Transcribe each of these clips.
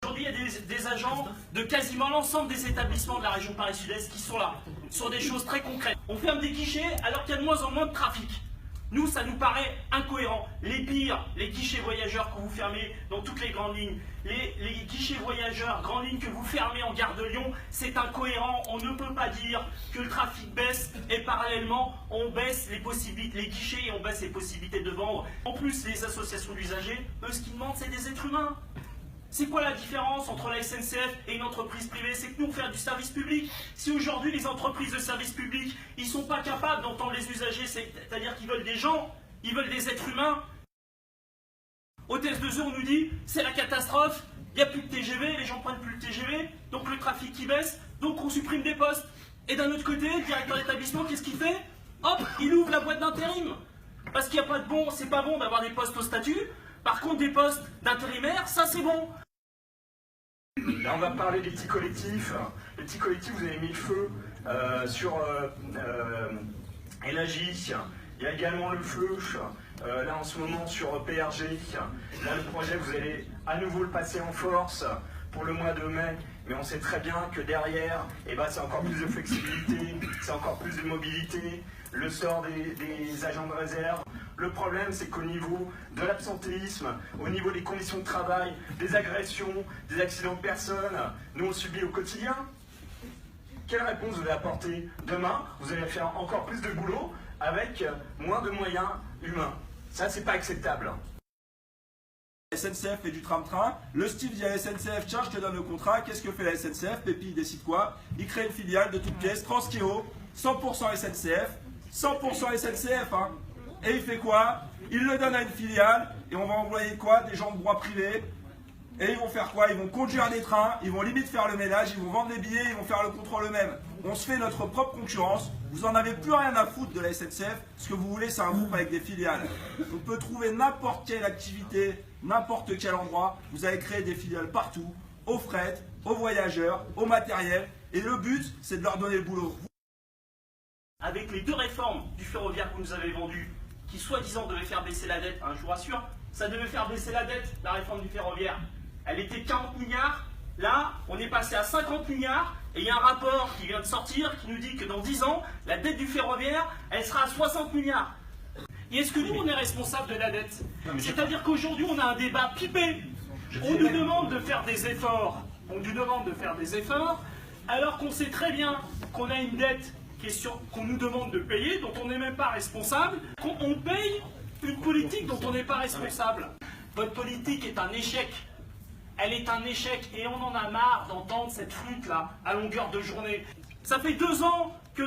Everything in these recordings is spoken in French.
Aujourd'hui, il y a des agents de quasiment l'ensemble des établissements de la région Paris-Sud-Est qui sont là, sur des choses très concrètes. On ferme des guichets alors qu'il y a de moins en moins de trafic. Nous, ça nous paraît incohérent. Les pires, les guichets voyageurs que vous fermez dans toutes les grandes lignes, les guichets voyageurs, grandes lignes que vous fermez en gare de Lyon, c'est incohérent. On ne peut pas dire que le trafic baisse et parallèlement, on baisse les possibilités, les guichets et on baisse les possibilités de vendre. En plus, les associations d'usagers, eux, ce qu'ils demandent, c'est des êtres humains. C'est quoi la différence entre la SNCF et une entreprise privée? C'est que nous, on fait du service public. Si aujourd'hui, les entreprises de service public, ils ne sont pas capables d'entendre les usagers, c'est-à-dire qu'ils veulent des gens, ils veulent des êtres humains. Au TS2E, on nous dit, c'est la catastrophe, il n'y a plus de TGV, les gens ne prennent plus le TGV, donc le trafic qui baisse, donc on supprime des postes. Et d'un autre côté, le directeur d'établissement, qu'est-ce qu'il fait? Hop, il ouvre la boîte d'intérim. Parce qu'il n'y a pas de bon, c'est pas bon d'avoir des postes au statut. Par contre, des postes d'intérimaires, ça c'est bon. Là, on va parler des petits collectifs. Les petits collectifs, vous avez mis le feu sur Elagi. Il y a également le feu, là en ce moment, sur PRG. Là, le projet, vous allez à nouveau le passer en force pour le mois de mai. Mais on sait très bien que derrière, c'est encore plus de flexibilité, c'est encore plus de mobilité, le sort des agents de réserve. Le problème, c'est qu'au niveau de l'absentéisme, au niveau des conditions de travail, des agressions, des accidents de personnes, nous on subit au quotidien. Quelle réponse vous allez apporter demain? Vous allez faire encore plus de boulot avec moins de moyens humains. Ça, c'est pas acceptable. SNCF fait du tram-train, le Steve dit à la SNCF, tiens, je te donne le contrat, qu'est-ce que fait la SNCF? Pépi, il décide quoi? Il crée une filiale de toutes pièces, Transkeo, 100% SNCF, 100% SNCF, hein. Et il fait quoi? Il le donne à une filiale, et on va envoyer quoi? Des gens de droit privé, et ils vont faire quoi? Ils vont conduire des trains, ils vont limite faire le ménage, ils vont vendre les billets, ils vont faire le contrôle eux-mêmes. On se fait notre propre concurrence, vous en avez plus rien à foutre de la SNCF, ce que vous voulez c'est un groupe avec des filiales. On peut trouver n'importe quelle activité, n'importe quel endroit, vous allez créer des filiales partout, aux fret, aux voyageurs, au matériel, et le but c'est de leur donner le boulot. Avec les deux réformes du ferroviaire que vous nous avez vendues, qui soi-disant devaient faire baisser la dette, hein, je vous rassure, ça devait faire baisser la dette, la réforme du ferroviaire. Elle était 40 milliards, là on est passé à 50 milliards, et il y a un rapport qui vient de sortir qui nous dit que dans 10 ans, la dette du ferroviaire, elle sera à 60 milliards. Et est-ce que nous, on est responsable de la dette? C'est-à-dire qu'aujourd'hui, on a un débat pipé. On nous demande de faire des efforts. On nous demande de faire des efforts, alors qu'on sait très bien qu'on a une dette qu'on nous demande de payer, dont on n'est même pas responsable, qu'on paye une politique dont on n'est pas responsable. Votre politique est un échec. Elle est un échec et on en a marre d'entendre cette flûte-là à longueur de journée. Ça fait 2 ans qu'il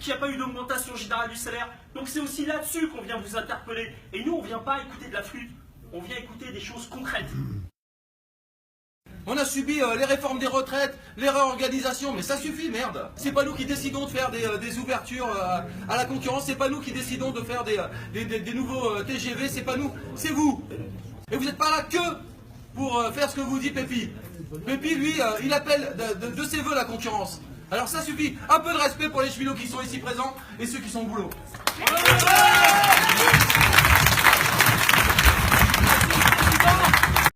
n'y a pas eu d'augmentation générale du salaire. Donc c'est aussi là-dessus qu'on vient vous interpeller. Et nous, on ne vient pas écouter de la flûte, on vient écouter des choses concrètes. On a subi les réformes des retraites, les réorganisations, mais ça suffit, merde. C'est pas nous qui décidons de faire des ouvertures à la concurrence, c'est pas nous qui décidons de faire des nouveaux TGV, c'est pas nous, c'est vous. Et vous n'êtes pas là que pour faire ce que vous dit Pépi. Pépi, lui, il appelle de ses voeux la concurrence. Alors ça suffit, un peu de respect pour les cheminots qui sont ici présents et ceux qui sont au boulot.